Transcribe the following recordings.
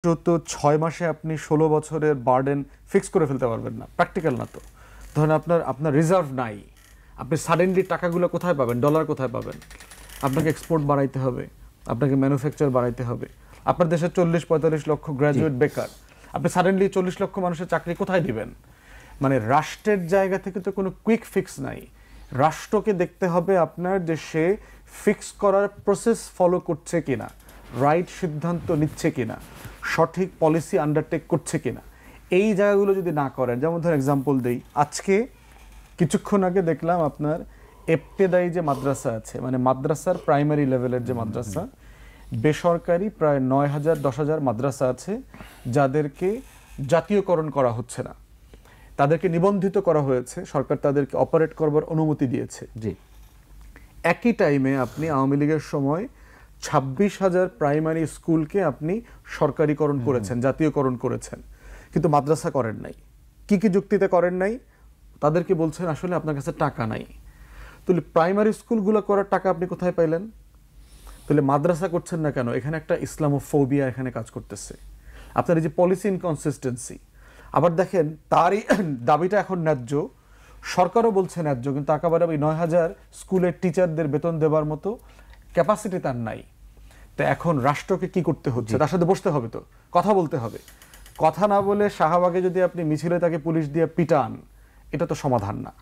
তো ৬ মাসে আপনি ১৬ বছরের বার্ডেন ফিক্স করে ফেলতে পারবেন না, প্র্যাকটিক্যাল না তো। ধরেন আপনার রিজার্ভ নাই, আপনি সাডেনলি টাকাগুলো কোথায় পাবেন, ডলার কোথায় পাবেন? আপনাকে এক্সপোর্ট বাড়াইতে হবে, আপনাকে ম্যানুফ্যাকচার বাড়াইতে হবে। আপনার দেশে ৪০-৪৫ লক্ষ গ্র্যাজুয়েট বেকার, আপনি সাডেনলি ৪০ লক্ষ মানুষের চাকরি কোথায় দিবেন? মানে রাষ্ট্রের জায়গা থেকে তো কোনো কুইক ফিক্স নাই। রাষ্ট্রকে দেখতে হবে আপনার যে সে ফিক্স করার প্রসেস ফলো করছে কিনা, রাইট সিদ্ধান্ত নিচ্ছে কিনা, সঠিক পলিসি আন্ডারটেক করছে কিনা। এই জায়গাগুলো যদি না করেন, যেমন ধর এক্সাম্পল দেই, আজকে কিছুক্ষণ আগে দেখলাম আপনার এপ্তেদায়ী যে মাদ্রাসা আছে, মানে মাদ্রাসার প্রাইমারি লেভেলের যে মাদ্রাসা, বেসরকারি প্রায় ৯,০০০-১০,০০০ মাদ্রাসা আছে যাদেরকে জাতীয়করণ করা হচ্ছে না, তাদেরকে নিবন্ধিত করা হয়েছে, সরকার তাদেরকে অপারেট করবার অনুমতি দিয়েছে। জি, একই টাইমে আপনি আওয়ামী লীগের সময় ২৬,০০০ প্রাইমারি স্কুলকে আপনি সরকারিকরণ করেছেন, জাতীয়করণ করেছেন, কিন্তু মাদ্রাসা করেন নাই। কি কি যুক্তিতে করেন নাই? তাদেরকে বলছেন আসলে আপনার কাছে টাকা নাই। তাহলে প্রাইমারি স্কুলগুলো করার টাকা আপনি কোথায় পাইলেন? তাহলে মাদ্রাসা করছেন না কেন? এখানে একটা ইসলামোফোবিয়া এখানে কাজ করতেছে। আপনার এই যে পলিসি ইনকনসিস্টেন্সি। আবার দেখেন তারই দাবিটা এখন ন্যায্য, সরকারও বলছে ন্যায্য, কিন্তু একেবারে ওই ৯,০০০ স্কুলের টিচারদের বেতন দেওয়ার মতো ক্যাপাসিটি তার নাই। তো এখন রাষ্ট্রকে কি করতে হচ্ছে? তার সাথে বসতে হবে, তো কথা বলতে হবে। কথা না বলে শাহবাগে যদি আপনি মিছিলে তাকে পুলিশ দিয়ে পিটান, এটা তো সমাধান না।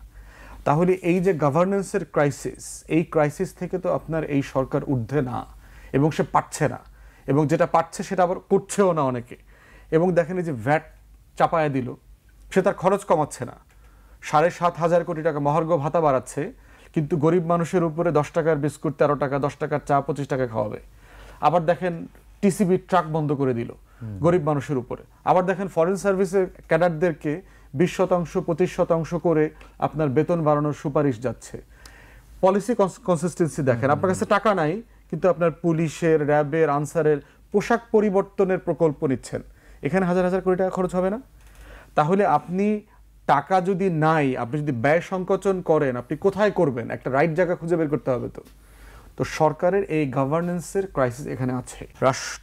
তাহলে এই যে গভর্নেন্সের ক্রাইসিস, এই ক্রাইসিস থেকে তো আপনার এই সরকার ঊর্ধ্বে না, এবং সে পারছে না, এবং যেটা পারছে সেটা আবার করছেও না অনেকে। এবং দেখেন এই যে ভ্যাট চাপায়া দিল, সে তার খরচ কমাচ্ছে না, ৭,৫০০ কোটি টাকা মহার্ঘ ভাতা বাড়াচ্ছে, কিন্তু গরিব মানুষের উপরে ১০ টাকার বিস্কুট ১৩ টাকা, 10 টাকার চা ২৫ টাকা খাওয়াবে। আবার দেখেন টিসিবি ট্রাক বন্ধ করে দিল গরিব মানুষের উপরে। আবার দেখেন ফরেন সার্ভিসের ক্যাডারদেরকে ২০% ২৫% করে আপনার বেতন বাড়ানোর সুপারিশ যাচ্ছে। পলিসি কনসিস্টেন্সি দেখেন, আপনার কাছে টাকা নাই, কিন্তু আপনার পুলিশের, র্যাবের, আনসারের পোশাক পরিবর্তনের প্রকল্প নিচ্ছেন, এখানে হাজার হাজার কোটি টাকা খরচ হবে না? তাহলে আপনি টাকা যদি নাই, আপনি যদি ব্যয় সংকোচন করেন, আপনি কোথায় করবেন? একটা রাইট জায়গা খুঁজে বের করতে হবে। তো সরকারের এই গভর্নেন্সের ক্রাইসিস এখানে আছে। রাষ্ট্র